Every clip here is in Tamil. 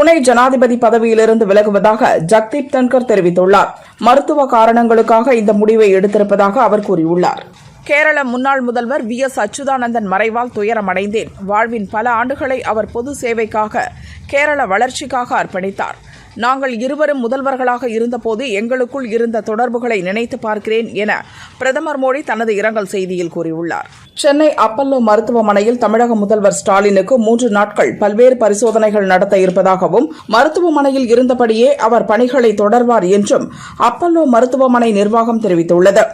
துணை ஜனாதிபதி பதவியிலிருந்து விலகுவதாக ஜக்தீப் தன்கர் தெரிவித்துள்ளார். மருத்துவ காரணங்களுக்காக இந்த முடிவை எடுத்திருப்பதாக அவர் கூறியுள்ளார். கேரள முன்னாள் முதல்வர் V.S. அச்சுதானந்தன் மறைவால் துயரமடைந்தேன். வாழ்வின் பல ஆண்டுகளை அவர் பொது சேவைக்காக, கேரள வளர்ச்சிக்காக அர்ப்பணித்தார். நாங்கள் இருவரும் முதல்வர்களாக இருந்தபோது எங்களுக்குள் இருந்த தொடர்புகளை நினைத்து பார்க்கிறேன் என பிரதமர் மோடி தனது இரங்கல் செய்தியில் கூறியுள்ளார். சென்னை அப்பல்லோ மருத்துவமனையில் தமிழக முதல்வர் ஸ்டாலினுக்கு 3 நாட்கள் பல்வேறு பரிசோதனைகள் நடத்த இருப்பதாகவும், மருத்துவமனையில் இருந்தபடியே அவர் பணிகளை தொடர்வார் என்றும் அப்பல்லோ மருத்துவமனை நிர்வாகம் தெரிவித்துள்ளது.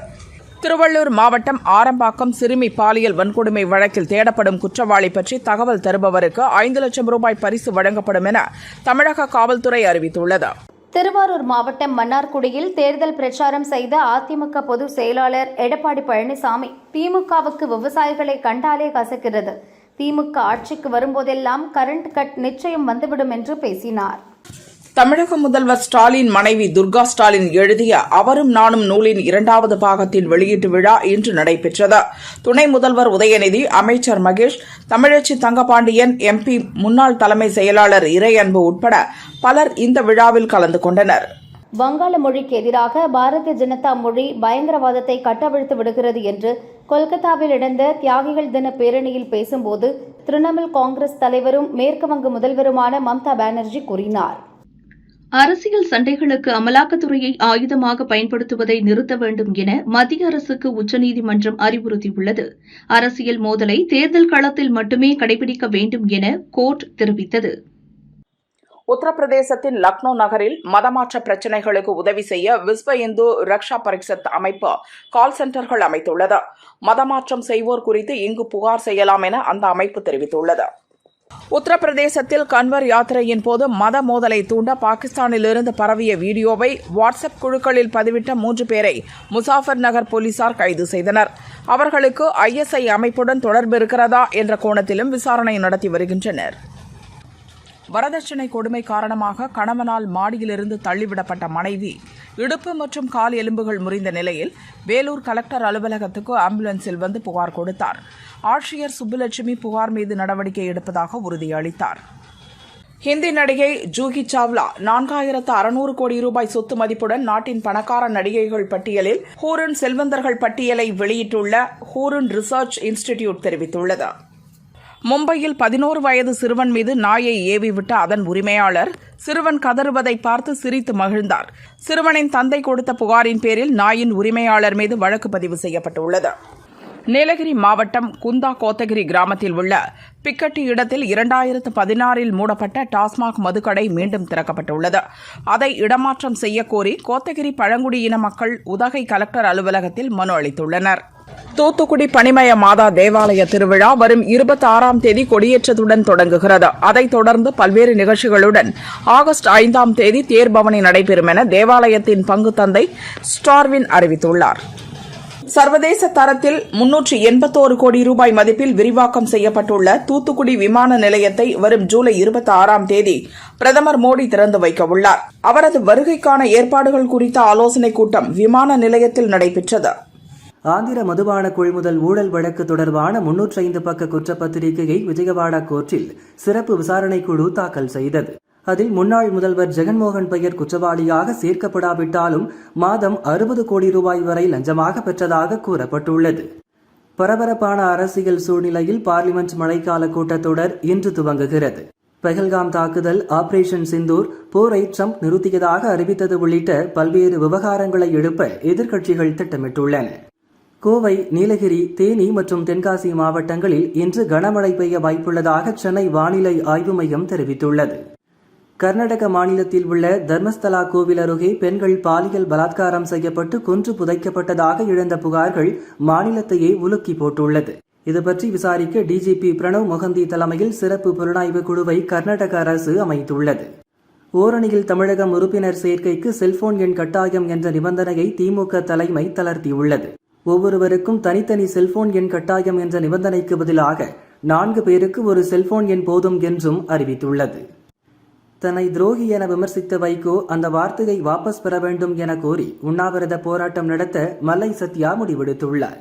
திருவள்ளூர் மாவட்டம் ஆரம்பாக்கம் சிறுமி பாலியல் வன்கொடுமை வழக்கில் தேடப்படும் குற்றவாளி பற்றி தகவல் தருபவருக்கு 5 லட்சம் ரூபாய் பரிசு வழங்கப்படும் என தமிழக காவல்துறை அறிவித்துள்ளது. திருவாரூர் மாவட்டம் மன்னார்குடியில் தேர்தல் பிரச்சாரம் செய்த அதிமுக பொதுச் செயலாளர் எடப்பாடி பழனிசாமி, திமுகவுக்கு விவசாயிகளை கண்டாலே கசக்கிறது, திமுக ஆட்சிக்கு வரும்போதெல்லாம் கரண்ட் கட் நிச்சயம் வந்துவிடும் என்று பேசினார். தமிழக முதல்வர் ஸ்டாலின் மனைவி துர்கா ஸ்டாலின் எழுதிய அவரும் நானும் நூலின் 2வது பாகத்தின் வெளியீட்டு விழா இன்று நடைபெற்றது. துணை முதல்வர் உதயநிதி, அமைச்சர் மகேஷ், தமிழச்சி தங்கபாண்டியன், MP, முன்னாள் தலைமை செயலாளர் இறையன்பு உட்பட பலர் இந்த விழாவில் கலந்து கொண்டனர். வங்காள மொழிக்கு எதிராக பாரதிய ஜனதா மொழி பயங்கரவாதத்தை கட்டவிழ்த்து விடுகிறது என்று கொல்கத்தாவில் நடந்த தியாகிகள் தின பேரணியில் பேசும்போது திரிணாமுல் காங்கிரஸ் தலைவரும் மேற்குவங்க முதல்வருமான மம்தா பானர்ஜி கூறினார். அரசியல் சண்டைகளுக்கு அமலாக்கத்துறையை ஆயுதமாக பயன்படுத்துவதை நிறுத்த வேண்டும் என மத்திய அரசுக்கு உச்சநீதிமன்றம் அறிவுறுத்தியுள்ளது. அரசியல் மோதலை தேர்தல் களத்தில் மட்டுமே கடைபிடிக்க வேண்டும் என கோர்ட் தெரிவித்தது. உத்தரப்பிரதேசத்தின் லக்னோ நகரில் மதமாற்ற பிரச்சினைகளுக்கு உதவி செய்ய விஸ்வ இந்து ரக்ஷா பரிஷத் அமைப்பு கால் சென்டர்கள் அமைத்துள்ளது. மதமாற்றம் செய்வோர் குறித்து இங்கு புகார் செய்யலாம் என அந்த அமைப்பு தெரிவித்துள்ளது. உத்தரப்பிரதேசத்தில் கன்வர் யாத்திரையின் போது மத மோதலை தூண்ட பாகிஸ்தானிலிருந்து பரவிய வீடியோவை வாட்ஸ்அப் குழுக்களில் பதிவிட்ட 3 பேரை முசாஃபர் நகர் போலீசார் கைது செய்தனர். அவர்களுக்கு ISI அமைப்புடன் தொடர்பு இருக்கிறதா என்ற கோணத்திலும் விசாரணை நடத்தி வருகின்றனர். வரதட்சணை கொடுமை காரணமாக கணவனால் மாடியிலிருந்து தள்ளிவிடப்பட்ட மனைவி இடுப்பு மற்றும் கால் எலும்புகள் முறிந்த நிலையில் வேலூர் கலெக்டர் அலுவலகத்துக்கு ஆம்புலன்ஸில் வந்து புகார் கொடுத்தார். ஆட்சியர் சுப்புலட்சுமி புகார் மீது நடவடிக்கை எடுப்பதாக உறுதியளித்தார். ஹிந்தி நடிகை ஜூஹி சாவ்லா 4600 கோடி ரூபாய் சொத்து மதிப்புடன் நாட்டின் பணக்கார நடிகைகள் பட்டியலில் ஹூருன் செல்வந்தர்கள் பட்டியலை வெளியிட்டுள்ள ஹூருன் ரிசர்ச் இன்ஸ்டிடியூட் தெரிவித்துள்ளது. மும்பையில் 11 வயது சிறுவன் மீது நாயை ஏவிவிட்ட அதன் உரிமையாளர் சிறுவன் கதறுவதை பார்த்து சிரித்து மகிழ்ந்தார். சிறுவனின் தந்தை கொடுத்த புகாரின் பேரில் நாயின் உரிமையாளர் மீது வழக்கு பதிவு செய்யப்பட்டுள்ளது. நீலகிரி மாவட்டம் குந்தா கோத்தகிரி கிராமத்தில் உள்ள பிக்கட்டி இடத்தில் 2016 மூடப்பட்ட டாஸ்மாக் மதுக்கடை மீண்டும் திறக்கப்பட்டுள்ளது. அதை இடமாற்றம் செய்யக்கோரி கோத்தகிரி பழங்குடியின மக்கள் உதகை கலெக்டர் அலுவலகத்தில் மனு அளித்துள்ளனர். தூத்துக்குடி பனிமய மாதா தேவாலய திருவிழா வரும் 26ஆம் தேதி கொடியேற்றத்துடன் தொடங்குகிறது. அதைத் தொடர்ந்து பல்வேறு நிகழ்ச்சிகளுடன் ஆகஸ்ட் 5ஆம் தேதி தேர்பவனி நடைபெறும் என தேவாலயத்தின் பங்கு தந்தை ஸ்டார்வின் அறிவித்துள்ளார். சர்வதேச தரத்தில் 381 கோடி ரூபாய் மதிப்பில் விரிவாக்கம் செய்யப்பட்டுள்ள தூத்துக்குடி விமான நிலையத்தை வரும் ஜூலை 26ஆம் தேதி பிரதமர் மோடி திறந்து வைக்க உள்ளார். அவரது வருகைக்கான ஏற்பாடுகள் குறித்த ஆலோசனைக் கூட்டம் விமான நிலையத்தில் நடைபெற்றது. ஆந்திர மதுபான கொள்முதல் ஊழல் வழக்கு தொடர்பான 305 பக்க குற்றப்பத்திரிகையை விஜயவாடா கோர்ட்டில் சிறப்பு விசாரணை குழு தாக்கல் செய்தது. அதில் முன்னாள் முதல்வர் ஜெகன்மோகன் பெயர் குற்றவாளியாக சேர்க்கப்படாவிட்டாலும் மாதம் 60 கோடி ரூபாய் வரை லஞ்சமாக பெற்றதாக கூறப்பட்டுள்ளது. பரபரப்பான அரசியல் சூழ்நிலையில் பார்லிமெண்ட் மழைக்கால கூட்டத்தொடர் இன்று துவங்குகிறது. பெஹல்காம் தாக்குதல், ஆபரேஷன் சிந்தூர், போரை ட்ரம்ப் நிறுத்தியதாக அறிவித்தது உள்ளிட்ட பல்வேறு விவகாரங்களை எழுப்ப எதிர்க்கட்சிகள் திட்டமிட்டுள்ளன. கோவை, நீலகிரி, தேனி மற்றும் தென்காசி மாவட்டங்களில் இன்று கனமழை பெய்ய வாய்ப்புள்ளதாக சென்னை வானிலை ஆய்வு மையம் தெரிவித்துள்ளது. கர்நாடக மாநிலத்தில் உள்ள தர்மஸ்தலா கோவில் அருகே பெண்கள் பாலியல் பலாத்காரம் செய்யப்பட்டு கொன்று புதைக்கப்பட்டதாக எழுந்த புகார்கள் மாநிலத்தையே உலுக்கி போட்டுள்ளது. இதுபற்றி விசாரிக்க DGP பிரணவ் மொஹந்தி தலைமையில் சிறப்பு புலனாய்வு குழுவை கர்நாடக அரசு அமைத்துள்ளது. ஓரணியில் தமிழகம் உறுப்பினர் சேர்க்கைக்கு செல்போன் எண் கட்டாயம் என்ற நிபந்தனையை திமுக தலைமை தளர்த்தியுள்ளது. ஒவ்வொருவருக்கும் தனித்தனி செல்போன் எண் கட்டாயம் என்ற நிபந்தனைக்கு பதிலாக 4 பேருக்கு ஒரு செல்போன் எண் போதும் என்றும் அறிவித்துள்ளது. தன்னை துரோகி என விமர்சித்த வைகோ அந்த வார்த்தையை வாபஸ் பெற வேண்டும் என கோரி உண்ணாவிரத போராட்டம் நடத்த மல்லை சத்யா முடிவெடுத்துள்ளார்.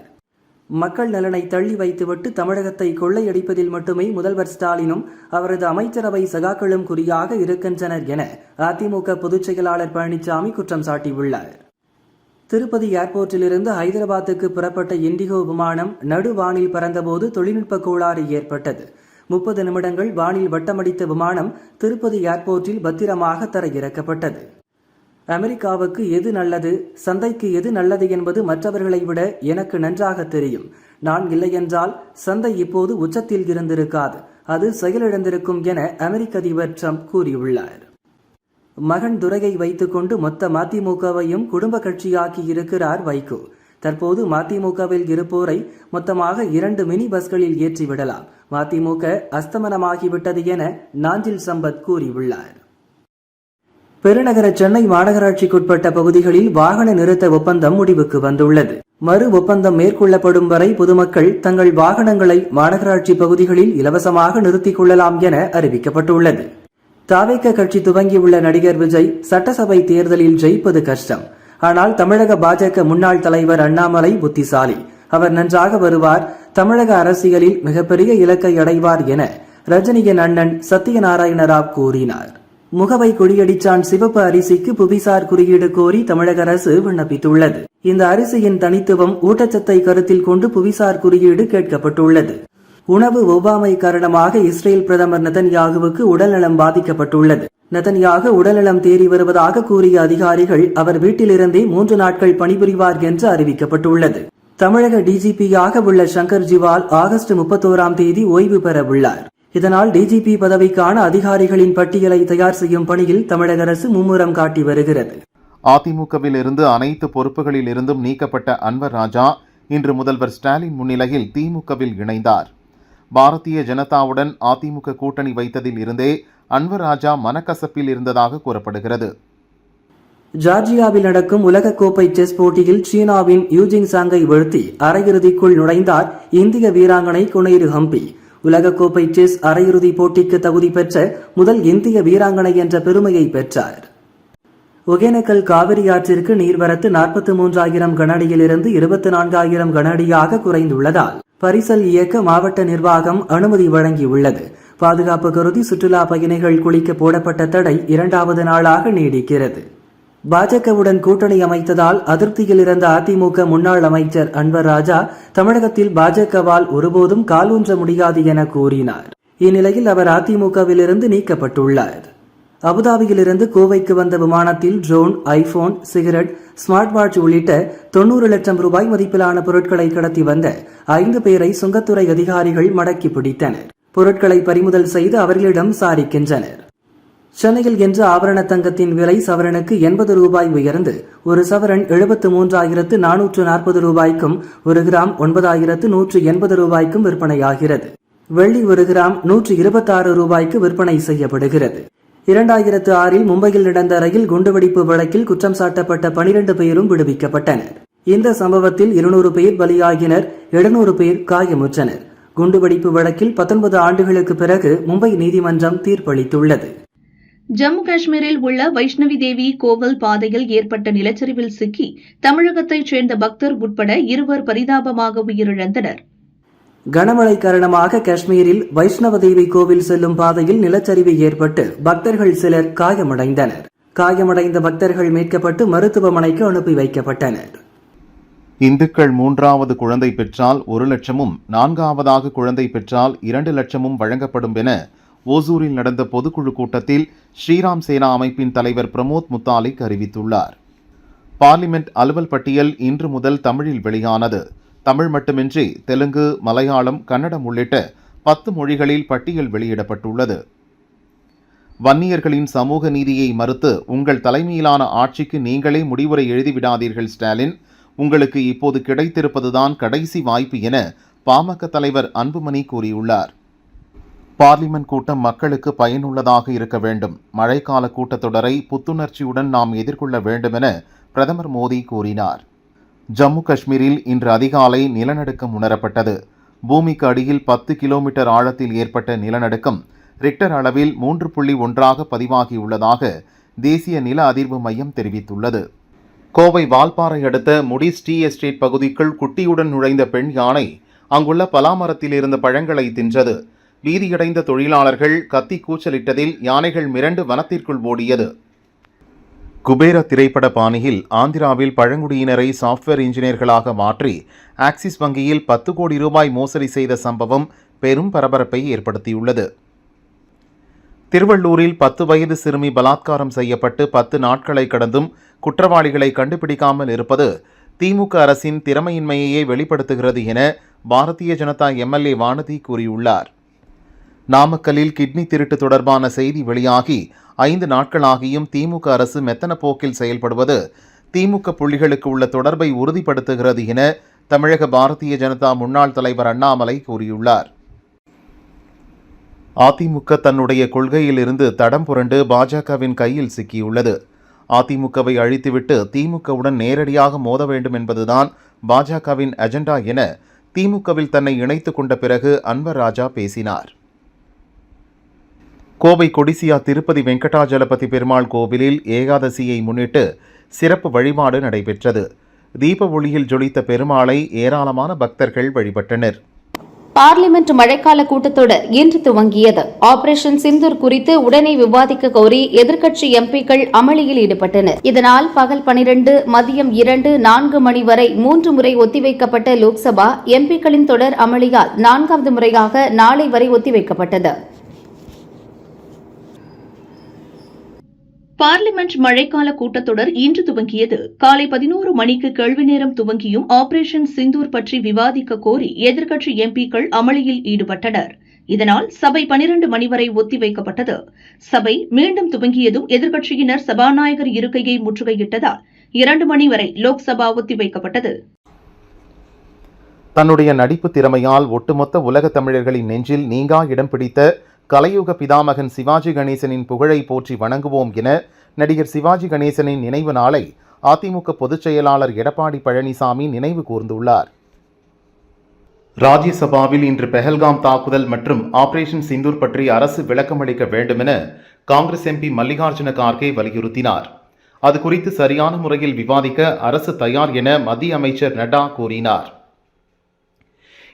மக்கள் நலனை தள்ளி வைத்துவிட்டு தமிழகத்தை கொள்ளையடிப்பதில் மட்டுமே முதல்வர் ஸ்டாலினும் அவரது அமைச்சரவை சகாக்களும் குறியாக இருக்கின்றனர் என அதிமுக பொதுச் செயலாளர் பழனிசாமி குற்றம் சாட்டியுள்ளார். திருப்பதி ஏர்போர்ட்டிலிருந்து ஹைதராபாத்துக்கு புறப்பட்ட இண்டிகோ விமானம் நடுவானில் பறந்தபோது தொழில்நுட்ப கோளாறு ஏற்பட்டது. 30 நிமிடங்கள் வானில் வட்டமடித்த விமானம் திருப்பதி ஏர்போர்ட்டில் பத்திரமாக தரையிறக்கப்பட்டது. அமெரிக்காவுக்கு எது நல்லது, சந்தைக்கு எது நல்லது என்பது மற்றவர்களை விட எனக்கு நன்றாக தெரியும். நான் இல்லையென்றால் சந்தை இப்போது உச்சத்தில் இருந்திருக்காது, அது செயலிழந்திருக்கும் என அமெரிக்க அதிபர் ட்ரம்ப் கூறியுள்ளார். மகன் துரையை வைத்துக்கொண்டு மொத்த மதிமுகவையும் குடும்ப கட்சியாக்கி இருக்கிறார் வைகோ. தற்போது மதிமுகவில் இருப்போரை மொத்தமாக 2 மினி பஸ்களில் ஏற்றிவிடலாம். மதிமுக அஸ்தமனமாகிவிட்டது என நாஞ்சில் சம்பத் கூறியுள்ளார். பெருநகர சென்னை மாநகராட்சிக்குட்பட்ட பகுதிகளில் வாகன நிறுத்த ஒப்பந்தம் முடிவுக்கு வந்துள்ளது. மறு ஒப்பந்தம் மேற்கொள்ளப்படும் வரை பொதுமக்கள் தங்கள் வாகனங்களை மாநகராட்சி பகுதிகளில் இலவசமாக நிறுத்திக் கொள்ளலாம் என அறிவிக்கப்பட்டுள்ளது. தாவேக கட்சி துவங்கியுள்ள நடிகர் விஜய் சட்டசபை தேர்தலில் ஜெயிப்பது கஷ்டம். ஆனால் தமிழக பாஜக முன்னாள் தலைவர் அண்ணாமலை புத்திசாலி. அவர் நன்றாக வருவார், தமிழக அரசியலில் மிகப்பெரிய இலக்கை அடைவார் என ரஜினியின் அண்ணன் சத்யநாராயண ராவ் கூறினார். முகவை கொடியடிச்சான் சிவப்பு அரிசிக்கு புவிசார் குறியீடு கோரி தமிழக அரசு விண்ணப்பித்துள்ளது. இந்த அரிசியின் தனித்துவம், ஊட்டச்சத்தை கருத்தில் கொண்டு புவிசார் குறியீடு கேட்கப்பட்டுள்ளது. உணவு ஒவ்வாமை காரணமாக இஸ்ரேல் பிரதமர் நெதன்யாகுவுக்கு உடல்நலம் பாதிக்கப்பட்டுள்ளது. நெதன்யாகு உடல்நலம் தேறி வருவதாக கூறிய அதிகாரிகள் அவர் வீட்டிலிருந்தே 3 நாட்கள் பணிபுரிவார் என்று அறிவிக்கப்பட்டுள்ளது. தமிழக டிஜிபியாக உள்ள சங்கர் ஜிவால் ஆகஸ்ட் 31ஆம் தேதி ஓய்வு பெற உள்ளார். இதனால் டிஜிபி பதவிக்கான அதிகாரிகளின் பட்டியலை தயார் செய்யும் பணியில் தமிழக அரசு மும்முரம் காட்டி வருகிறது. அதிமுகவில் இருந்து அனைத்து பொறுப்புகளில் இருந்தும் நீக்கப்பட்ட அன்வர் ராஜா இன்று முதல்வர் ஸ்டாலின் முன்னிலையில் திமுகவில் இணைந்தார். பாரதிய ஜனதாவுடன் அதிமுக கூட்டணி வைத்ததில் இருந்தே அன்வர் ராஜா மனக்கசப்பில் இருந்ததாக கூறப்படுகிறது. ஜார்ஜியாவில் நடக்கும் உலகக்கோப்பை செஸ் போட்டியில் சீனாவின் யூஜிங் சாங்கை வீழ்த்தி அரையிறுதிக்குள் நுழைந்தார் இந்திய வீராங்கனை குனைரு ஹம்பி. உலகக்கோப்பை செஸ் அரையிறுதி போட்டிக்கு தகுதி பெற்ற முதல் இந்திய வீராங்கனை என்ற பெருமையை பெற்றார். ஒகேனக்கல் காவிரி ஆற்றிற்கு நீர்வரத்து 43,000 கனஅடியிலிருந்து 24,000 கனஅடியாக குறைந்துள்ளதால் பரிசல் இயக்க மாவட்ட நிர்வாகம் அனுமதி வழங்கியுள்ளது. பாதுகாப்பு கருதி சுற்றுலா பயணிகள் குளிக்க போடப்பட்ட தடை 2வது நாளாக நீடிக்கிறது. பாஜகவுடன் கூட்டணி அமைத்ததால் அதிருப்தியில் இருந்த அதிமுக முன்னாள் அமைச்சர் அன்வர் ராஜா தமிழகத்தில் பாஜகவால் ஒருபோதும் காலூன்ற முடியாது என கூறினார். இந்நிலையில் அவர் அதிமுகவிலிருந்து நீக்கப்பட்டுள்ளார். அபுதாபியிலிருந்து கோவைக்கு வந்த விமானத்தில் drone, iPhone, cigarette, smart watch உள்ளிட்ட 90 லட்சம் ரூபாய் மதிப்பிலான பொருட்களை கடத்தி வந்த 5 பேரை சுங்கத்துறை அதிகாரிகள் மடக்கி பிடித்தனர். பொருட்களை பறிமுதல் செய்து அவர்களிடம் விசாரிக்கின்றனர். சென்னையில் இன்று ஆபரண தங்கத்தின் விலை சவரனுக்கு 80 ரூபாய் உயர்ந்து ஒரு சவரன் 73,440 ரூபாய்க்கும் 1 கிராம் 9,180 ரூபாய்க்கும் விற்பனையாகிறது. வெள்ளி 1 கிராம் 126 ரூபாய்க்கு விற்பனை செய்யப்படுகிறது. 2006இல் மும்பையில் நடந்த ரயில் குண்டுவெடிப்பு வழக்கில் குற்றம் சாட்டப்பட்ட 12 பேரும் விடுவிக்கப்பட்டனர். இந்த சம்பவத்தில் 200 பேர் பலியாகினர், 700 பேர் காயமுற்றனர். குண்டுவெடிப்பு வழக்கில் 19 ஆண்டுகளுக்கு பிறகு மும்பை நீதிமன்றம் தீர்ப்பளித்துள்ளது. ஜம்மு காஷ்மீரில் உள்ள வைஷ்ணவி தேவி கோவில் பாதையில் ஏற்பட்ட நிலச்சரிவில் சிக்கி தமிழகத்தைச் சேர்ந்த பக்தர் உட்பட 2 பரிதாபமாக உயிரிழந்தனர். கனமழை காரணமாக காஷ்மீரில் வைஷ்ணவ தேவி கோவில் செல்லும் பாதையில் நிலச்சரிவு ஏற்பட்டு பக்தர்கள் சிலர் காயமடைந்தனர். காயமடைந்த பக்தர்கள் மீட்கப்பட்டு மருத்துவமனைக்கு அனுப்பி வைக்கப்பட்டனர். இந்துக்கள் 3வது குழந்தை பெற்றால் 1 லட்சமும் 4வது குழந்தை பெற்றால் 2 லட்சமும் வழங்கப்படும் என ஓசூரில் நடந்த பொதுக்குழு கூட்டத்தில் ஸ்ரீராம் சேனா அமைப்பின் தலைவர் பிரமோத் முத்தாலிக் அறிவித்துள்ளார். பார்லிமெண்ட் அலுவல் பட்டியல் இன்று முதல் தமிழில் வெளியானது. தமிழ் மட்டுமின்றி தெலுங்கு, மலையாளம், கன்னடம் உள்ளிட்ட 10 மொழிகளில் பட்டியல் வெளியிடப்பட்டுள்ளது. வன்னியர்களின் சமூக நீதியை மறுத்து உங்கள் தலைமையிலான ஆட்சிக்கு நீங்களே முடிவுரை எழுதிவிடாதீர்கள் ஸ்டாலின். உங்களுக்கு இப்போது கிடைத்திருப்பதுதான் கடைசி வாய்ப்பு என பாமக தலைவர் அன்புமணி கூறியுள்ளார். பார்லிமெண்ட் கூட்டம் மக்களுக்கு பயனுள்ளதாக இருக்க வேண்டும். மழைக்கால கூட்டத்தொடரை புத்துணர்ச்சியுடன் நாம் எதிர்கொள்ள வேண்டும் என பிரதமர் மோடி கூறினார். ஜம்மு காஷ்மீரில் இன்று அதிகாலை நிலநடுக்கம் உணரப்பட்டது. பூமிக்கு அடியில் 10 கிலோமீட்டர் ஆழத்தில் ஏற்பட்ட நிலநடுக்கம் ரிக்டர் அளவில் 3.1 பதிவாகியுள்ளதாக தேசிய நில அதிர்வு மையம் தெரிவித்துள்ளது. கோவை வால்பாறை அடுத்த முடிஸ் டீ எஸ்டேட் பகுதிக்குள் குட்டியுடன் நுழைந்த பெண் யானை அங்குள்ள பலாமரத்தில் இருந்த பழங்களை தின்றது. பீதியடைந்த தொழிலாளர்கள் கத்தி கூச்சலிட்டதில் யானைகள் மிரண்டு வனத்திற்குள் ஓடியது. குபேர திரைப்பட பாணியில் ஆந்திராவில் பழங்குடியினரை சாப்ட்வேர் இன்ஜினியர்களாக மாற்றி ஆக்சிஸ் வங்கியில் 10 கோடி ரூபாய் மோசடி செய்த சம்பவம் பெரும் பரபரப்பை ஏற்படுத்தியுள்ளது. திருவள்ளூரில் 10 வயது சிறுமி பலாத்காரம் செய்யப்பட்டு 10 நாட்களை கடந்தும் குற்றவாளிகளை கண்டுபிடிக்காமல் இருப்பது திமுக அரசின் திறமையின்மையையே வெளிப்படுத்துகிறது என பாரதிய ஜனதா எம்எல்ஏ வானதி கூறியுள்ளார். நாமக்கல்லில் கிட்னி திருட்டு தொடர்பான செய்தி வெளியாகி 5 நாட்களாகியும் திமுக அரசு மெத்தன போக்கில் செயல்படுவது திமுக புள்ளிகளுக்கு உள்ள தொடர்பை உறுதிப்படுத்துகிறது என தமிழக பாரதிய ஜனதா முன்னாள் தலைவர் அண்ணாமலை கூறியுள்ளார். அதிமுக தன்னுடைய கொள்கையிலிருந்து தடம் புரண்டு பாஜகவின் கையில் சிக்கியுள்ளது. அதிமுகவை அழித்துவிட்டு திமுகவுடன் நேரடியாக மோத வேண்டும் என்பதுதான் பாஜகவின் அஜெண்டா என திமுகவில் தன்னை இணைத்துக் கொண்ட பிறகு அன்வர் ராஜா பேசினார். கோவை கொடிசியா திருப்பதி வெங்கடாஜலபதி பெருமாள் கோவிலில் ஏகாதசியை முன்னிட்டு சிறப்பு வழிபாடு நடைபெற்றது. தீப ஒளியில் ஜொலித்த பெருமாளை ஏராளமான பக்தர்கள் வழிபட்டனர். பார்லிமெண்ட் மழைக்கால கூட்டத்தொடர் இன்று துவங்கியது. ஆபரேஷன் சிந்தூர் குறித்து உடனே விவாதிக்க கோரி எதிர்க்கட்சி எம்பிக்கள் அமளியில் ஈடுபட்டனர். இதனால் பகல் 12, மதியம் 2, 4 மணி வரை 3 முறை ஒத்திவைக்கப்பட்ட லோக்சபா எம்பிக்களின் தொடர் அமளியால் 4வது முறையாக நாளை வரை ஒத்திவைக்கப்பட்டது. பார்லிமெண்ட் மழைக்கால கூட்டத்தொடர் இன்று துவங்கியது. காலை 11 மணிக்கு கேள்வி நேரம் துவங்கியும் ஆபரேஷன் சிந்தூர் பற்றி விவாதிக்க கோரி எதிர்க்கட்சி எம்பிக்கள் அமளியில் ஈடுபட்டனர். இதனால் சபை 12 மணி வரை ஒத்திவைக்கப்பட்டது. சபை மீண்டும் துவங்கியதும் எதிர்க்கட்சியினர் சபாநாயகர் இருக்கையை முற்றுகையிட்டதால் 2 மணி வரை லோக்சபா ஒத்திவைக்கப்பட்டது. தன்னுடைய நடிப்பு திறமையால் ஒட்டுமொத்த உலக தமிழர்களின் நெஞ்சில் நீங்கா இடம் பிடித்த கலையுக பிதாமகன் சிவாஜி கணேசனின் புகழை போற்றி வணங்குவோம் என நடிகர் சிவாஜி கணேசனின் நினைவு நாளை அதிமுக பொதுச் செயலாளர் எடப்பாடி பழனிசாமி நினைவு கூர்ந்துள்ளார். ராஜ்யசபாவில் இன்று பெஹல்காம் தாக்குதல் மற்றும் ஆபரேஷன் சிந்தூர் பற்றி அரசு விளக்கமளிக்க வேண்டுமென காங்கிரஸ் எம்பி மல்லிகார்ஜுன கார்கே வலியுறுத்தினார். அது குறித்து சரியான முறையில் விவாதிக்க அரசு தயார் என மத்திய அமைச்சர் நட்டா கூறினார்.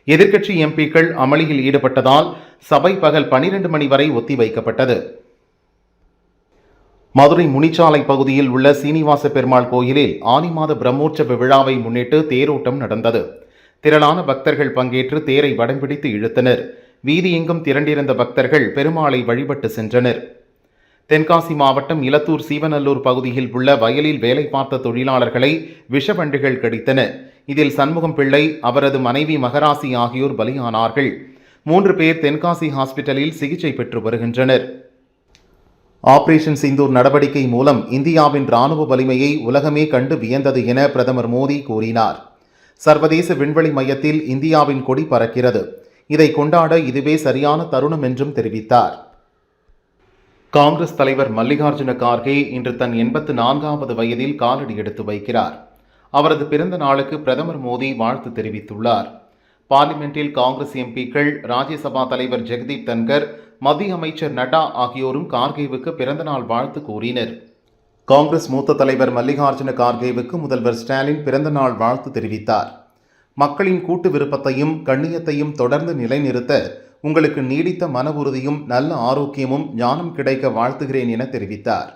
எதிர்க்கட்சி எம்பிக்கள் அமளியில் ஈடுபட்டதால் சபை பகல் 12 மணி வரை ஒத்திவைக்கப்பட்டது. மதுரை முனிச்சாலை பகுதியில் உள்ள சீனிவாச பெருமாள் கோயிலில் ஆனி மாத பிரம்மோற்சவ விழாவை முன்னிட்டு தேரோட்டம் நடந்தது. திரளான பக்தர்கள் பங்கேற்று தேரை வடம்பிடித்து இழுத்தனர். வீதி எங்கும் திரண்டிருந்த பக்தர்கள் பெருமாளை வழிபட்டு சென்றனர். தென்காசி மாவட்டம் இலத்தூர் சீவநல்லூர் பகுதியில் உள்ள வயலில் வேலை பார்த்த தொழிலாளர்களை விஷவண்டுகள் கடித்தன. இதில் சண்முகம் பிள்ளை, அவரது மனைவி மகராசி ஆகியோர் பலியானார்கள். 3 பேர் தென்காசி ஹாஸ்பிட்டலில் சிகிச்சை பெற்று வருகின்றனர். ஆபரேஷன் சிந்தூர் நடவடிக்கை மூலம் இந்தியாவின் ராணுவ வலிமையை உலகமே கண்டு வியந்தது என பிரதமர் மோடி கூறினார். சர்வதேச விண்வெளி மையத்தில் இந்தியாவின் கொடி பறக்கிறது. இதை கொண்டாட இதுவே சரியான தருணம் என்றும் தெரிவித்தார். காங்கிரஸ் தலைவர் மல்லிகார்ஜுன கார்கே இன்று தன் 84வது வயதில் காலடி எடுத்து வைக்கிறார். அவரது பிறந்த நாளுக்கு பிரதமர் மோடி வாழ்த்து தெரிவித்துள்ளார். பார்லிமெண்டில் காங்கிரஸ் எம்பிக்கள், ராஜ்யசபா தலைவர் ஜெகதீப் தன்கர், மத்திய அமைச்சர் நட்டா ஆகியோரும் கார்கேவுக்கு பிறந்தநாள் வாழ்த்து கூறினர். காங்கிரஸ் மூத்த தலைவர் மல்லிகார்ஜுன கார்கேவுக்கு முதல்வர் ஸ்டாலின் பிறந்தநாள் வாழ்த்து தெரிவித்தார். மக்களின் கூட்டு விருப்பத்தையும் கண்ணியத்தையும் தொடர்ந்து நிலைநிறுத்த உங்களுக்கு நீடித்த மன உறுதியும் நல்ல ஆரோக்கியமும் ஞானம் கிடைக்க வாழ்த்துகிறேன் என தெரிவித்தார்.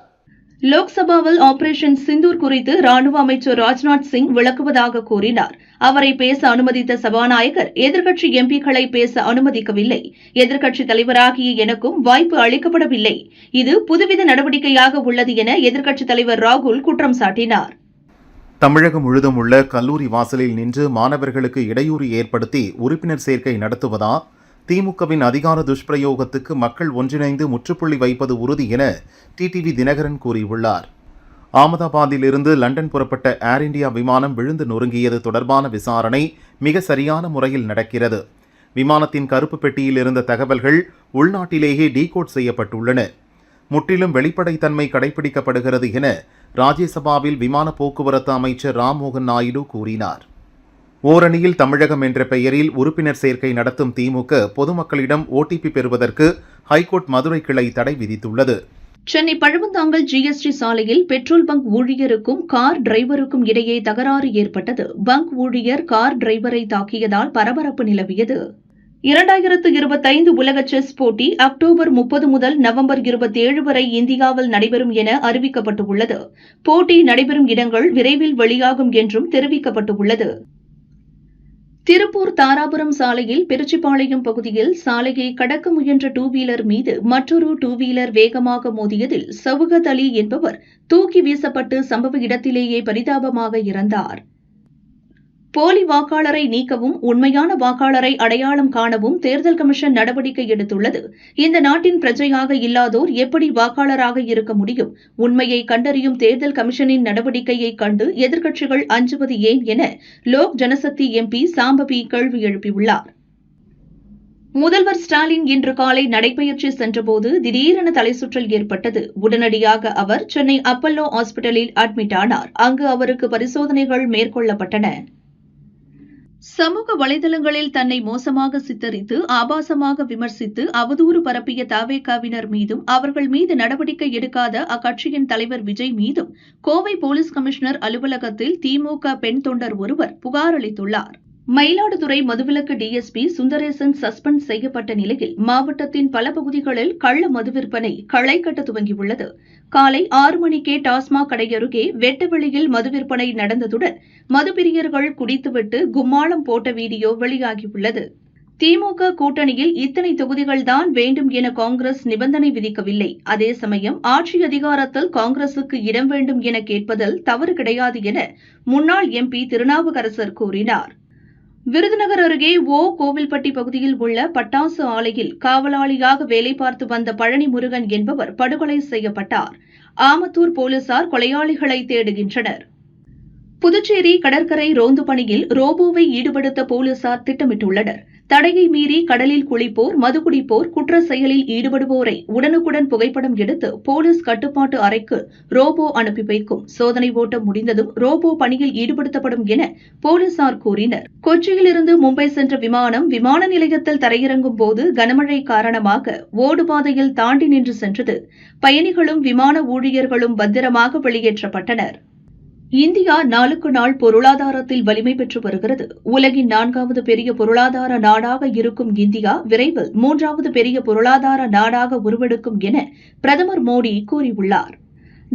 லோக்சபாவில் ஆபரேஷன் சிந்தூர் குறித்து ராணுவ அமைச்சர் ராஜ்நாத் சிங் விளக்குவதாக கூறினார். அவரை பேச அனுமதித்த சபாநாயகர் எதிர்க்கட்சி எம்பிக்களை பேச அனுமதிக்கவில்லை. எதிர்க்கட்சித் தலைவராகிய எனக்கும் வாய்ப்பு அளிக்கப்படவில்லை. இது புதுவித நடவடிக்கையாக உள்ளது என எதிர்க்கட்சித் தலைவர் ராகுல் குற்றம் சாட்டினார். தமிழகம் முழுதும் உள்ள கல்லூரி வாசலில் நின்று மாணவர்களுக்கு இடையூறு ஏற்படுத்தி உறுப்பினர் சேர்க்கை நடத்துவதா, திமுகவின் அதிகார துஷ்பிரயோகத்துக்கு மக்கள் ஒன்றிணைந்து முற்றுப்புள்ளி வைப்பது உறுதி என டிடிவி தினகரன் கூறியுள்ளார். அகமதாபாத்தில் இருந்து லண்டன் புறப்பட்ட ஏர் இந்தியா விமானம் விழுந்து நொறுங்கியது தொடர்பான விசாரணை மிக சரியான முறையில் நடக்கிறது. விமானத்தின் கருப்பு பெட்டியில் இருந்த தகவல்கள் உள்நாட்டிலேயே டீகோட் செய்யப்பட்டுள்ளன. முற்றிலும் வெளிப்படைத்தன்மை கடைபிடிக்கப்படுகிறது என ராஜ்யசபாவில் விமான போக்குவரத்து அமைச்சர் ராம்மோகன் நாயுடு கூறினார். ஓரணியில் தமிழகம் என்ற பெயரில் உறுப்பினர் சேர்க்கை நடத்தும் திமுக பொதுமக்களிடம் ஓடிபி பெறுவதற்கு ஹைகோர்ட் மதுரை கிளை தடை விதித்துள்ளது. சென்னை பழவந்தாங்கல் ஜிஎஸ்டி சாலையில் பெட்ரோல் பங்க் ஊழியருக்கும் கார் டிரைவருக்கும் இடையே தகராறு ஏற்பட்டது. பங்க் ஊழியர் கார் டிரைவரை தாக்கியதால் பரபரப்பு நிலவியது. 2025 உலக செஸ் போட்டி அக்டோபர் 30 முதல் நவம்பர் 27 வரை இந்தியாவில் நடைபெறும் என அறிவிக்கப்பட்டுள்ளது. போட்டி நடைபெறும் இடங்கள் விரைவில் வெளியாகும் என்றும் தெரிவிக்கப்பட்டுள்ளது. திருப்பூர் தாராபுரம் சாலையில் பிரிச்சிபாளையம் பகுதியில் சாலையை கடக்க முயன்ற டூ வீலர் மீது மற்றொரு டூ வீலர் வேகமாக மோதியதில் சவுகத் அலி என்பவர் தூக்கி வீசப்பட்டு சம்பவ இடத்திலேயே பரிதாபமாக இறந்தார். போலி வாக்காளரை நீக்கவும் உண்மையான வாக்காளரை அடையாளம் காணவும் தேர்தல் கமிஷன் நடவடிக்கை எடுத்துள்ளது. இந்த நாட்டின் பிரஜையாக இல்லாதோர் எப்படி வாக்காளராக இருக்க முடியும்? உண்மையை கண்டறியும் தேர்தல் கமிஷனின் நடவடிக்கையை கண்டு எதிர்க்கட்சிகள் அஞ்சுவது ஏன் என லோக் ஜனசக்தி எம்பி சாம்பவி கேள்வி எழுப்பியுள்ளார். முதல்வர் ஸ்டாலின் இன்று காலை நடைபயிற்சி சென்றபோது திடீரென தலைசுற்றல் ஏற்பட்டது. உடனடியாக அவர் சென்னை அப்பல்லோ ஹாஸ்பிட்டலில் அட்மிட் ஆனார். அங்கு அவருக்கு பரிசோதனைகள் மேற்கொள்ளப்பட்டன. சமூக வலைதளங்களில் தன்னை மோசமாக சித்தரித்து ஆபாசமாக விமர்சித்து அவதூறு பரப்பிய தவேகாவினர் மீதும் அவர்கள் மீது நடவடிக்கை எடுக்காத அக்கட்சியின் தலைவர் விஜய் மீதும் கோவை போலீஸ் கமிஷனர் அலுவலகத்தில் திமுக பெண் தொண்டர் ஒருவர் புகார் அளித்துள்ளார். மயிலாடுதுறை மதுவிலக்கு டிஎஸ்பி சுந்தரேசன் சஸ்பெண்ட் செய்யப்பட்ட நிலையில் மாவட்டத்தின் பல பகுதிகளில் கள்ள மது விற்பனை களை கட்ட துவங்கியுள்ளது. காலை 6 மணிக்கே டாஸ்மாக் கடை அருகே வெட்டவெளியில் மது விற்பனை நடந்ததுடன் மதுப்பிரியர்கள் குடித்துவிட்டு கும்மாளம் போட்ட வீடியோ வெளியாகியுள்ளது. திமுக கூட்டணியில் இத்தனை தொகுதிகள்தான் வேண்டும் என காங்கிரஸ் நிபந்தனை விதிக்கவில்லை. அதே சமயம் ஆட்சி அதிகாரத்தில் காங்கிரசுக்கு இடம் வேண்டும் என கேட்பதில் தவறு கிடையாது என முன்னாள் எம்பி திருநாவுக்கரசர் கூறினார். விருதுநகர் அருகே கோவில்பட்டி பகுதியில் உள்ள பட்டாசு ஆலையில் காவலாளியாக வேலை பார்த்து வந்த பழனி முருகன் என்பவர் படுகொலை செய்யப்பட்டார். ஆமத்தூர் போலீசார் கொலையாளிகளை தேடுகின்றனர். புதுச்சேரி கடற்கரை ரோந்து பணியில் ரோபோவை ஈடுபடுத்த போலீசார் திட்டமிட்டுள்ளனர். தடையை மீறி கடலில் குளிப்போர், மது குடிப்போர், குற்ற செயலில் ஈடுபடுவோரை உடனுக்குடன் புகைப்படம் எடுத்து போலீஸ் கட்டுப்பாட்டு அறைக்கு ரோபோ அனுப்பி வைக்கும். சோதனை ஓட்டம் முடிந்ததும் ரோபோ பணியில் ஈடுபடுத்தப்படும் என போலீசார் கூறினர். கொச்சியிலிருந்து மும்பை சென்ற விமானம் விமான நிலையத்தில் தரையிறங்கும் போது கனமழை காரணமாக ஓடுபாதையில் தாண்டி நின்று சென்றது. பயணிகளும் விமான ஊழியர்களும் பத்திரமாக வெளியேற்றப்பட்டனர். இந்தியா நாளுக்கு நாள் பொருளாதாரத்தில் வலிமை பெற்று வருகிறது. உலகின் 4வது பெரிய பொருளாதார நாடாக இருக்கும் இந்தியா விரைவில் 3வது பெரிய பொருளாதார நாடாக உருவெடுக்கும் என பிரதமர் மோடி கூறியுள்ளார்.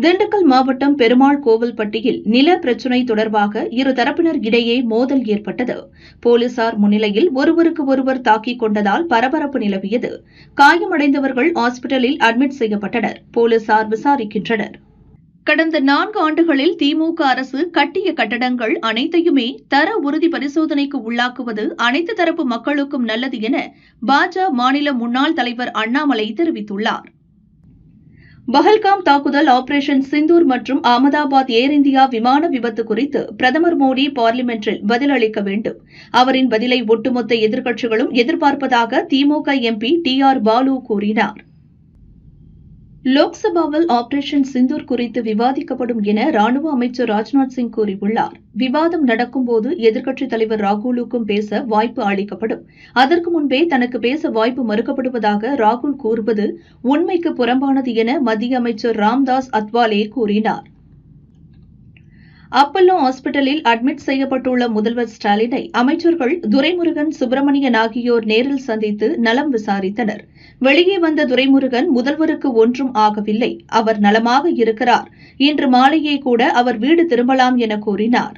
திண்டுக்கல் மாவட்டம் பெருமாள் கோவில்பட்டியில் நில பிரச்சினை தொடர்பாக இரு தரப்பினர் இடையே மோதல் ஏற்பட்டது. போலீசார் முன்னிலையில் ஒருவருக்கு ஒருவர் தாக்கிக் கொண்டதால் பரபரப்பு நிலவியது. காயமடைந்தவர்கள் ஹாஸ்பிட்டலில் அட்மிட் செய்யப்பட்டனர். போலீசார் விசாரிக்கின்றனர். கடந்த 4 ஆண்டுகளில் திமுக அரசு கட்டிய கட்டடங்கள் அனைத்தையுமே தர உறுதி பரிசோதனைக்கு உள்ளாக்குவது அனைத்து தரப்பு மக்களுக்கும் நல்லது என பாஜக மாநில முன்னாள் தலைவர் அண்ணாமலை தெரிவித்துள்ளார். பஹல்காம் தாக்குதல், ஆபரேஷன் சிந்தூர் மற்றும் அகமதாபாத் ஏர் இந்தியா விமான விபத்து குறித்து பிரதமர் மோடி பார்லிமென்டில் பதிலளிக்க வேண்டும். அவரின் பதிலை ஒட்டுமொத்த எதிர்க்கட்சிகளும் எதிர்பார்ப்பதாக திமுக எம்பி TR பாலு கூறினார். லோக்சபாவில் ஆபரேஷன் சிந்தூர் குறித்து விவாதிக்கப்படும் என ராணுவ அமைச்சர் ராஜ்நாத் சிங் கூறியுள்ளார். விவாதம் நடக்கும்போது எதிர்க்கட்சித் தலைவர் ராகுலுக்கும் பேச வாய்ப்பு அளிக்கப்படும். அதற்கு முன்பே தனக்கு பேச வாய்ப்பு மறுக்கப்படுவதாக ராகுல் கூறுவது உண்மைக்கு புறம்பானது என மத்திய அமைச்சர் ராம்தாஸ் அத்வாலே கூறினார். அப்பல்லோ ஹாஸ்பிட்டலில் அட்மிட் செய்யப்பட்டுள்ள முதல்வர் ஸ்டாலினை அமைச்சர்கள் துரைமுருகன், சுப்பிரமணியன் ஆகியோர் நேரில் சந்தித்து நலம் விசாரித்தனர். வெளியே வந்த துரைமுருகன் முதல்வருக்கு ஒன்றும் ஆகவில்லை, அவர் நலமாக இருக்கிறார், இன்று மாலையே கூட அவர் வீடு திரும்பலாம் என கூறினார்.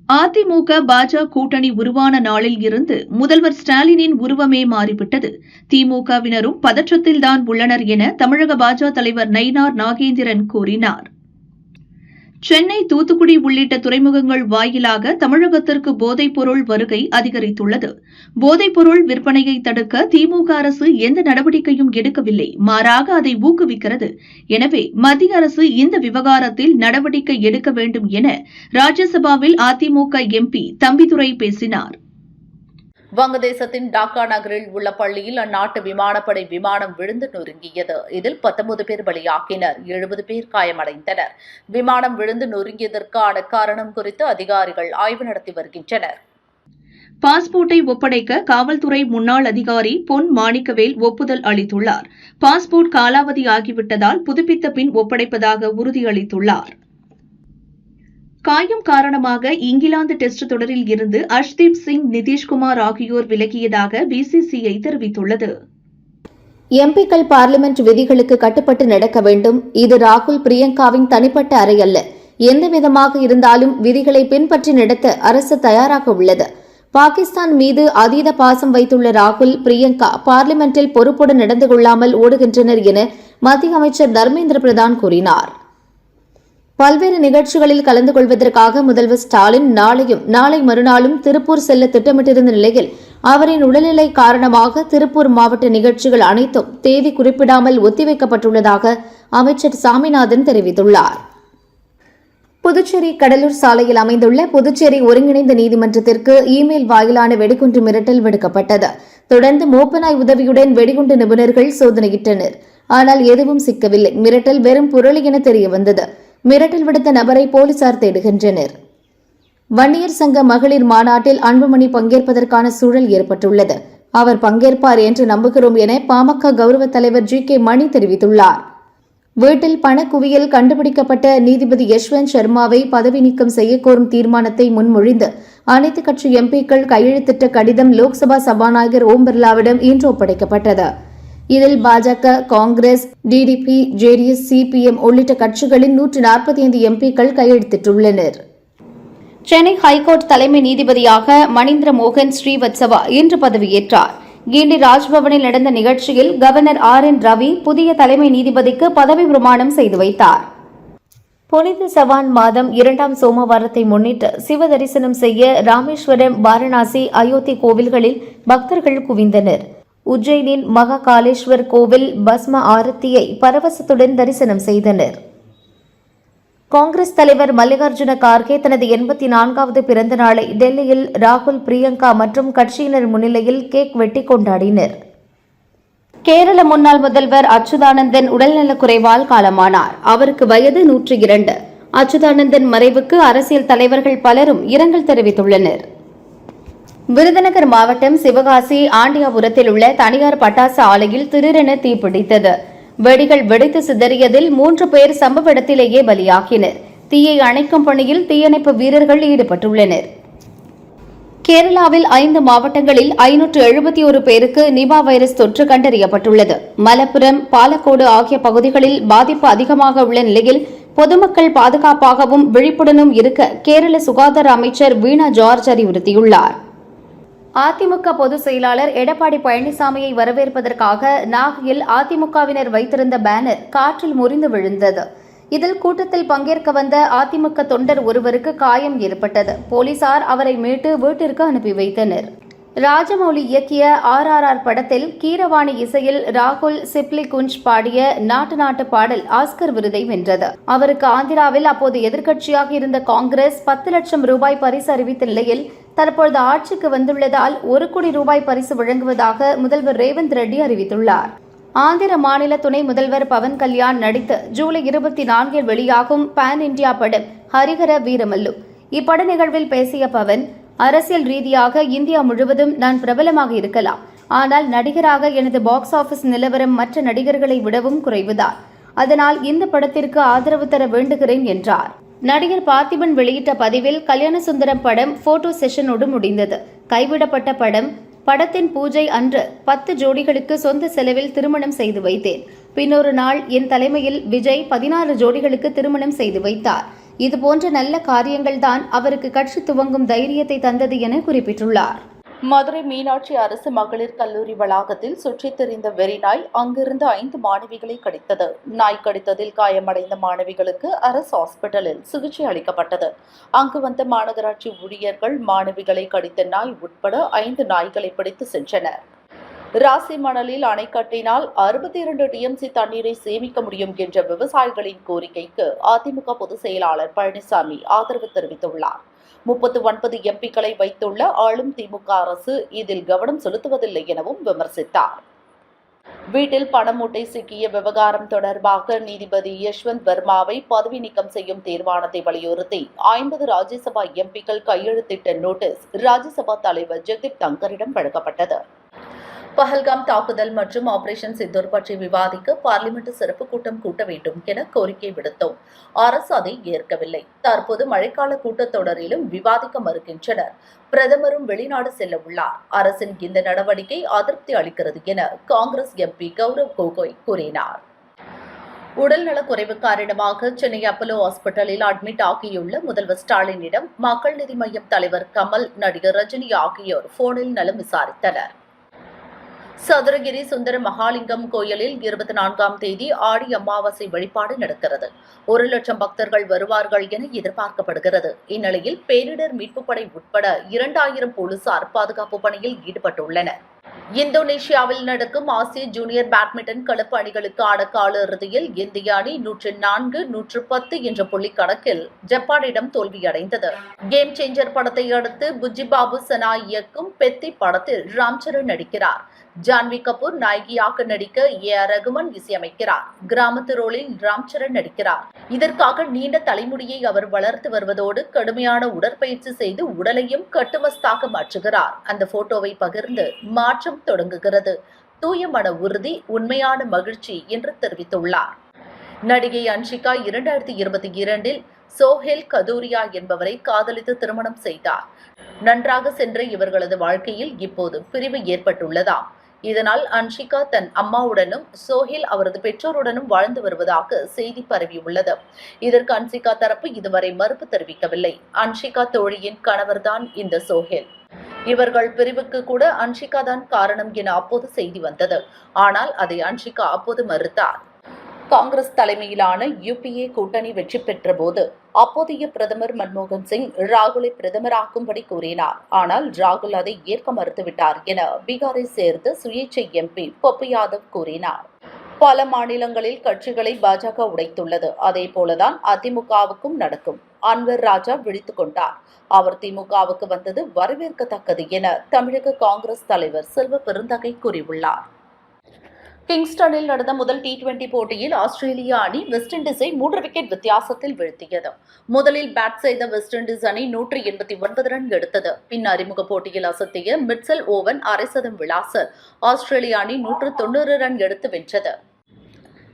அதிமுக பாஜக கூட்டணி உருவான நாளில் இருந்து முதல்வர் ஸ்டாலினின் உருவமே மாறிவிட்டது. திமுகவினரும் பதற்றத்தில்தான் உள்ளனர் என தமிழக பாஜக தலைவர் நயினார் நாகேந்திரன் கூறினார். சென்னை, தூத்துக்குடி உள்ளிட்ட துறைமுகங்கள் வாயிலாக தமிழகத்திற்கு போதைப் பொருள் வருகை அதிகரித்துள்ளது. போதைப் பொருள் விற்பனையை தடுக்க திமுக அரசு எந்த நடவடிக்கையும் எடுக்கவில்லை, மாறாக அதை ஊக்குவிக்கிறது. எனவே மத்திய அரசு இந்த விவகாரத்தில் நடவடிக்கை எடுக்க வேண்டும் என ராஜ்யசபாவில் அதிமுக எம்பி தம்பிதுரை பேசினார். வங்கதேசத்தின் டாக்கா நகரில் உள்ள பள்ளியில் அந்நாட்டு விமானப்படை விமானம் விழுந்து நொறுங்கியது. இதில் 19 பேர் பலியாகினர், 70 பேர் காயமடைந்தனர். விமானம் விழுந்து நொறுங்கியதற்கான காரணம் குறித்து அதிகாரிகள் ஆய்வு நடத்தி வருகின்றனர். பாஸ்போர்ட்டை ஒப்படைக்க காவல்துறை முன்னாள் அதிகாரி பொன் மாணிக்கவேல் ஒப்புதல் அளித்துள்ளார். பாஸ்போர்ட் காலாவதியாகிவிட்டதால் புதுப்பித்த பின் ஒப்படைப்பதாக உறுதியளித்துள்ளார். காயம் காரணமாக இங்கிலாந்து டெஸ்ட் தொடரில் இருந்து அஷ்தீப் சிங், நிதிஷ்குமார் ஆகியோர் விலகியதாக பிசிசிஐ தெரிவித்துள்ளது. எம்பிக்கள் பார்லிமெண்ட் விதிகளுக்கு கட்டுப்பட்டு நடக்க வேண்டும். இது ராகுல், பிரியங்காவின் தனிப்பட்ட அறை அல்ல. எந்த விதமாக இருந்தாலும் விதிகளை பின்பற்றி நடத்த அரசு தயாராக உள்ளது. பாகிஸ்தான் மீது அதீத பாசம் வைத்துள்ள ராகுல், பிரியங்கா பார்லிமெண்டில் பொறுப்புடன் நடந்து கொள்ளாமல் ஓடுகின்றனர் என மத்திய அமைச்சர் தர்மேந்திர பிரதான் கூறினார். பல்வேறு நிகழ்ச்சிகளில் கலந்து கொள்வதற்காக முதல்வர் ஸ்டாலின் நாளை மறுநாளும் திருப்பூர் செல்ல திட்டமிட்டிருந்த நிலையில் அவரின் உடல்நிலை காரணமாக திருப்பூர் மாவட்ட நிகழ்ச்சிகள் அனைத்தும் தேதி குறிப்பிடாமல் ஒத்திவைக்கப்பட்டுள்ளதாக அமைச்சர் சாமிநாதன் தெரிவித்துள்ளார். புதுச்சேரி கடலூர் சாலையில் அமைந்துள்ள புதுச்சேரி ஒருங்கிணைந்த நீதிமன்றத்திற்கு இமெயில் வாயிலான வெடிகுண்டு மிரட்டல் விடுக்கப்பட்டது. தொடர்ந்து மோப்பநாய் உதவியுடன் வெடிகுண்டு நிபுணர்கள் சோதனையிட்டனர். ஆனால் எதுவும் சிக்கவில்லை. மிரட்டல் வெறும் புரளி என தெரியவந்தது. மிரட்டல் விடுத்த நபரை போலீசார் தேடுகின்றனர். வன்னியர் சங்க மகளிர் மாநாட்டில் அன்புமணி பங்கேற்பதற்கான சூழல் ஏற்பட்டுள்ளது. அவர் பங்கேற்பார் என்று நம்புகிறோம் என பாமக கௌரவ தலைவர் ஜி.கே. மணி தெரிவித்துள்ளார். வீட்டில் பணக்குவியல் கண்டுபிடிக்கப்பட்ட நீதிபதி யஷ்வந்த் சர்மாவை பதவி நீக்கம் செய்யக்கோரும் தீர்மானத்தை முன்மொழிந்து அனைத்துக் கட்சி எம்பிக்கள் கையெழுத்திட்ட கடிதம் லோக்சபா சபாநாயகர் ஓம் பிர்லாவிடம் இன்று ஒப்படைக்கப்பட்டது. இதில் பாஜக, காங்கிரஸ், டிடிபி, ஜேடிஎஸ், சிபிஎம் உள்ளிட்ட கட்சிகளின் 145 எம்பிக்கள் கையெழுத்திட்டுள்ளனர். சென்னை ஹைகோர்ட் தலைமை நீதிபதியாக மணீந்திர மோகன் ஸ்ரீவத்சவா இன்று பதவியேற்றார். கிண்டி ராஜ்பவனில் நடந்த நிகழ்ச்சியில் கவர்னர் ஆர்.என். ரவி புதிய தலைமை நீதிபதிக்கு பதவி பிரமாணம் செய்து வைத்தார். புனித சவான் மாதம் 2ஆம் சோமவாரத்தை முன்னிட்டு சிவ தரிசனம் செய்ய ராமேஸ்வரம், வாரணாசி, அயோத்தி கோவில்களில் பக்தர்கள் குவிந்தனர். உஜ்ஜைனின் மகா காலேஸ்வர் கோவில் பஸ்ம ஆரத்தியை பரவசத்துடன் தரிசனம் செய்தனர். காங்கிரஸ் தலைவர் மல்லிகார்ஜுன கார்கே தனது 84வது பிறந்த நாளை டெல்லியில் ராகுல், பிரியங்கா மற்றும் கட்சியினர் முன்னிலையில் கேக் வெட்டி கொண்டாடினர். கேரள முன்னாள் முதல்வர் அச்சுதானந்தன் உடல்நலக் குறைவால் காலமானார். அவருக்கு வயது 102. அச்சுதானந்தன் மறைவுக்கு அரசியல் தலைவர்கள் பலரும் இரங்கல் தெரிவித்துள்ளனர். விருதுநகர் மாவட்டம் சிவகாசி ஆண்டியாபுரத்தில் உள்ள தனியார் பட்டாசு ஆலையில் திடீரென தீப்பிடித்தது. வெடிகள் வெடித்து சிதறியதில் 3 பேர் சம்பவ இடத்திலேயே பலியாகினர். தீயை அணைக்கும் பணியில் தீயணைப்பு வீரர்கள் ஈடுபட்டுள்ளனர். கேரளாவில் 5 மாவட்டங்களில் 571 பேருக்கு நிபா வைரஸ் தொற்று கண்டறியப்பட்டுள்ளது. மலப்புரம், பாலக்கோடு ஆகிய பகுதிகளில் பாதிப்பு அதிகமாக உள்ள நிலையில் பொதுமக்கள் பாதுகாப்பாகவும் விழிப்புடனும் இருக்க கேரள சுகாதார அமைச்சர் வீணா ஜார்ஜ் அறிவுறுத்தியுள்ளார். அதிமுக பொதுச் செயலாளர் எடப்பாடி பழனிசாமியை வரவேற்பதற்காக நாகையில் அதிமுகவினர் வைத்திருந்த பேனர் காற்றில் முறிந்து விழுந்தது. இதில் கூட்டத்தில் பங்கேற்க வந்த அதிமுக தொண்டர் ஒருவருக்கு காயம் ஏற்பட்டது. போலீசார் அவரை மீட்டு வீட்டிற்கு அனுப்பி வைத்தனர். ராஜமௌலி இயக்கிய RRR படத்தில் கீரவாணி இசையில் ராகுல் சிப்லி குஞ்ச் பாடிய நாட்டு பாடல் ஆஸ்கர் விருதை வென்றது. அவருக்கு ஆந்திராவில் அப்போது எதிர்க்கட்சியாக இருந்த காங்கிரஸ் 10 லட்சம் ரூபாய் பரிசு அறிவித்த நிலையில் தற்பொழுது ஆட்சிக்கு வந்துள்ளதால் 1 கோடி ரூபாய் பரிசு வழங்குவதாக முதல்வர் ரேவந்த் ரெட்டி அறிவித்துள்ளார். ஆந்திர மாநில துணை முதல்வர் பவன் கல்யாண் நடித்து ஜூலை 24 வெளியாகும் பான் இந்தியா படம் ஹரிஹர வீரமல்லு. இப்பட நிகழ்வில் பேசிய பவன், அரசியல் ரீதியாக இந்தியா முழுவதும் நான் பிரபலமாக இருக்கலாம், ஆனால் நடிகராக எனது பாக்ஸ் ஆபீஸ் நிலவரம் மற்ற நடிகர்களை விடவும் குறைவுதான். அதனால் இந்த படத்திற்கு ஆதரவு தர வேண்டுகிறேன் என்றார். நடிகர் பார்த்திபன் வெளியிட்ட பதிவில் கல்யாணசுந்தரம் படம் போட்டோ செஷனோடு முடிந்தது. கைவிடப்பட்ட படத்தின் பூஜை அன்று 10 ஜோடிகளுக்கு சொந்த செலவில் திருமணம் செய்து வைத்தேன். பின்னொரு நாள் என் தலைமையில் விஜய் 16 ஜோடிகளுக்கு திருமணம் செய்து வைத்தார். இதுபோன்ற நல்ல காரியங்கள்தான் அவருக்கு கட்சி துவங்கும் தைரியத்தை தந்தது என குறிப்பிட்டுள்ளார். மதுரை மீனாட்சி அரசு மகளிர் கல்லூரி வளாகத்தில் சுற்றித் திரிந்த வெறிநாய் அங்கிருந்து 5 மாணவிகளை கடித்தது. நாய் கடித்ததில் காயமடைந்த மாணவிகளுக்கு அரசு ஹாஸ்பிட்டலில் சிகிச்சை அளிக்கப்பட்டது. அங்கு வந்த மாநகராட்சி ஊழியர்கள் மாணவிகளை கடித்த நாய் உட்பட 5 நாய்களை பிடித்து சென்றனர். ராசி மணலில் அணை கட்டினால் 62 TMC தண்ணீரை சேமிக்க முடியும் என்ற விவசாயிகளின் கோரிக்கைக்கு அதிமுக பொதுச் செயலாளர் பழனிசாமி ஆதரவு தெரிவித்துள்ளார். 39 MPக்களை வைத்துள்ள ஆளும் திமுக அரசு இதில் கவனம் செலுத்துவதில்லை எனவும் விமர்சித்தார். வீட்டில் பணமூட்டை சிக்கிய விவகாரம் தொடர்பாக நீதிபதி யஷ்வந்த் வர்மாவை பதவி நீக்கம் செய்யும் தீர்மானத்தை வலியுறுத்தி 50 ராஜ்யசபா எம்பிக்கள் கையெழுத்திட்ட நோட்டீஸ் ராஜ்யசபா தலைவர் ஜெகதீப் தங்கரிடம் வழங்கப்பட்டது. பஹல்காம் தாக்குதல் மற்றும் ஆபரேஷன் சிந்தூர் பற்றி விவாதிக்க பார்லிமெண்ட் சிறப்பு கூட்டம் கூட்ட வேண்டும் என கோரிக்கை விடுத்தோம். அரசு அதை ஏற்கவில்லை. தற்போது மழைக்கால கூட்டத்தொடரிலும் விவாதிக்க மறுக்கின்றனர். பிரதமரும் வெளிநாடு செல்ல உள்ளார். அரசின் இந்த நடவடிக்கை அதிருப்தி அளிக்கிறது என காங்கிரஸ் எம்பி கௌரவ் கோகோய் கூறினார். உடல்நலக் குறைவு காரணமாக சென்னை அப்போலோ ஹாஸ்பிட்டலில் அட்மிட் ஆகியுள்ள முதல்வர் ஸ்டாலினிடம் மக்கள் நீதி மய்யம் தலைவர் கமல், நடிகர் ரஜினி ஆகியோர் போனில் நலம் விசாரித்தனர். சதுரகிரி சுந்தர மகாலிங்கம் கோயிலில் 24ஆம் தேதி ஆடி அமாவாசை வழிபாடு நடக்கிறது. 1 லட்சம் பக்தர்கள் வருவார்கள் என எதிர்பார்க்கப்படுகிறது. இந்நிலையில் பேரிடர் மீட்புப் படை உட்பட 2000 போலீசார் பாதுகாப்பு பணியில் ஈடுபட்டுள்ளனர். இந்தோனேஷியாவில் நடக்கும் ஆசிய ஜூனியர் பேட்மிண்டன் கலப்பு அணிகளுக்கான காலிறுதியில் இந்திய அணி 104-110 என்ற புள்ளி கணக்கில் ஜப்பானிடம் தோல்வியடைந்தது. கேம் சேஞ்சர் படத்தை அடுத்து புஜ்ஜி பாபு சனா இயக்கும் பெத்தி படத்தில் ராம்சரண் நடிக்கிறார். ஜான்வி கபூர் நாயகியாக நடிக்க ஏ.ஆர். ரகுமான் இசையமைக்கிறார். கிராமத்து ரோலில் ராம்சரண் நடிக்கிறார். இதற்காக நீண்ட தலைமுடியை அவர் வளர்த்து வருவதோடு கடுமையான உடற்பயிற்சி செய்து உடலையும் கட்டுமஸ்தாக மாற்றுகிறார். அந்த போட்டோவை பகிர்ந்து மாற்றம் தொடங்குகிறது. தூய மன உறுதி, உண்மையான மகிழ்ச்சி என்று தெரிவித்துள்ளார். நடிகை அன்ஷிகா 2022இல் சோஹேல் கதூரியா என்பவரை காதலித்து திருமணம் செய்தார். நன்றாக சென்ற இவர்களது வாழ்க்கையில் இப்போது பிரிவு ஏற்பட்டுள்ளதாம். இதனால் அன்ஷிகா தன் அம்மாவுடனும் சோஹேல் அவரது பெற்றோருடனும் வாழ்ந்து வருவதாக செய்தி பரவியுள்ளது. இதற்கு அன்ஷிகா தரப்பு இதுவரை மறுப்பு தெரிவிக்கவில்லை. அன்ஷிகா தோழியின் கணவர்தான் இந்த சோஹேல். இவர்கள் பிரிவுக்கு கூட அன்ஷிகா தான் காரணம் என அப்போது செய்தி வந்தது. ஆனால் அதை அன்ஷிகா அப்போது மறுத்தார். காங்கிரஸ் தலைமையிலான யுபிஏ கூட்டணி வெற்றி பெற்ற போது அப்போதைய பிரதமர் மன்மோகன் சிங் ராகுலை பிரதமராக்கும்படி கூறினார். ஆனால் ராகுல் அதை ஏற்க மறுத்துவிட்டார் என பீகாரை சேர்ந்த சுயேட்சை எம்பி பப்பு யாதவ் கூறினார். பல மாநிலங்களில் கட்சிகளை பாஜக உடைத்துள்ளது. அதே போலதான் அதிமுகவுக்கும் நடக்கும். அன்வர் ராஜா விழித்துக் கொண்டார். அவர் திமுகவுக்கு வந்தது வரவேற்கத்தக்கது என தமிழக காங்கிரஸ் தலைவர் செல்வ பெருந்தகை கூறியுள்ளார். கிங்ஸ்டனில் நடந்த முதல் T20 போட்டியில் ஆஸ்திரேலிய அணி வெஸ்ட் இண்டீஸை 3 விக்கெட் வித்தியாசத்தில் வீழ்த்தியது. முதலில் பேட் செய்த வெஸ்ட் இண்டீஸ் அணி 189 ரன் எடுத்தது. பின் அறிமுக போட்டியில் அசத்திய மிட்சல் ஓவன் அரை சதம் விளாச ஆஸ்திரேலிய அணி 190 ரன் எடுத்து வென்றது.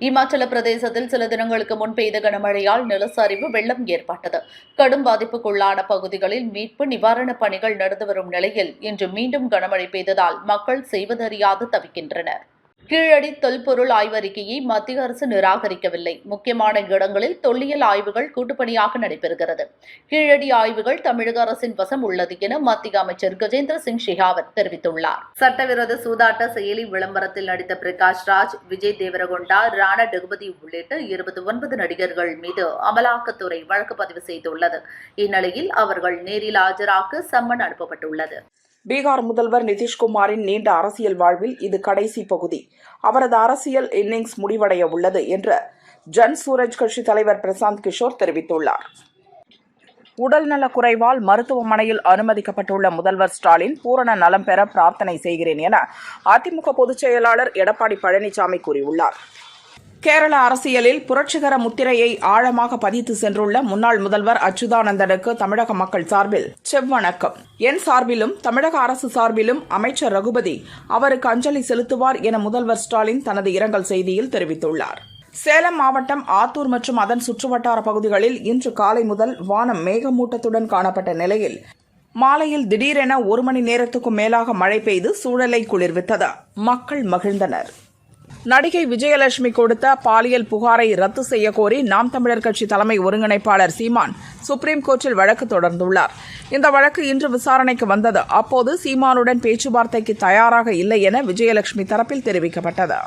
இமாச்சல பிரதேசத்தில் சில தினங்களுக்கு முன் பெய்த கனமழையால் நிலச்சரிவு, வெள்ளம் ஏற்பட்டது. கடும் பாதிப்புக்குள்ளான பகுதிகளில் மீட்பு நிவாரணப் பணிகள் நடந்து வரும் நிலையில் இன்று மீண்டும் கனமழை பெய்ததால் மக்கள் செய்வதறியாது தவிக்கின்றனர். கீழடி தொல்பொருள் ஆய்வறிக்கையை மத்திய அரசு நிராகரிக்கவில்லை. முக்கியமான இடங்களில் தொல்லியல் ஆய்வுகள் கூட்டுப்பணியாக நடைபெறுகிறது. கீழடி ஆய்வுகள் தமிழக அரசின் வசம் உள்ளது என மத்திய அமைச்சர் கஜேந்திர சிங் ஷெகாவத் தெரிவித்துள்ளார். சட்டவிரோத சூதாட்ட செயலி விளம்பரத்தில் நடித்த பிரகாஷ் ராஜ், விஜய் தேவரகொண்டா, ராணா டகுபதி உள்ளிட்ட 29 நடிகர்கள் மீது அமலாக்கத்துறை வழக்கு பதிவு செய்துள்ளது. இந்நிலையில் அவர்கள் நேரில் ஆஜராக சம்மன் அனுப்பப்பட்டுள்ளது. பீகார் முதல்வர் நிதிஷ்குமாரின் நீண்ட அரசியல் வாழ்வில் இது கடைசி பகுதி. அவரது அரசியல் இன்னிங்ஸ் முடிவடைய உள்ளது என்று ஜன் சூரஜ் கட்சி தலைவர் பிரசாந்த் கிஷோர் தெரிவித்துள்ளார். உடல்நலக் குறைவால் மருத்துவமனையில் அனுமதிக்கப்பட்டுள்ள முதல்வர் ஸ்டாலின் பூரண நலம் பெற பிரார்த்தனை செய்கிறேன் என அதிமுக பொதுச் செயலாளர் எடப்பாடி பழனிசாமி கூறியுள்ளார். கேரள அரசியலில் புரட்சிகர முத்திரையை ஆழமாக பதித்து சென்றுள்ள முன்னாள் முதல்வர் அச்சுதானந்தனுக்கு தமிழக மக்கள் சார்பில் செவ்வணக்கம். என் சார்பிலும் தமிழக அரசு சார்பிலும் அமைச்சர் ரகுபதி அவருக்கு அஞ்சலி செலுத்துவார் என முதல்வர் ஸ்டாலின் தனது இரங்கல் செய்தியில் தெரிவித்துள்ளார். சேலம் மாவட்டம் ஆத்தூர் மற்றும் அதன் சுற்றுவட்டார பகுதிகளில் இன்று காலை முதல் வானம் மேகமூட்டத்துடன் காணப்பட்ட நிலையில் மாலையில் திடீரென 1 மணி நேரத்துக்கும் மேலாக மழை பெய்து சூழலை குளிர்வித்தது. மக்கள் மகிழ்ந்தனர். நடிகை விஜயலட்சுமி கொடுத்த பாலியல் புகாரை ரத்து செய்ய கோரி நாம் தமிழர் கட்சி தலைமை ஒருங்கிணைப்பாளர் சீமான் சுப்ரீம் கோர்ட்டில் வழக்கு தொடர்ந்துள்ளார். இந்த வழக்கு இன்று விசாரணைக்கு வந்தது. அப்போது சீமானுடன் பேச்சுவார்த்தைக்கு தயாராக இல்லை என விஜயலட்சுமி தரப்பில் தெரிவிக்கப்பட்டது.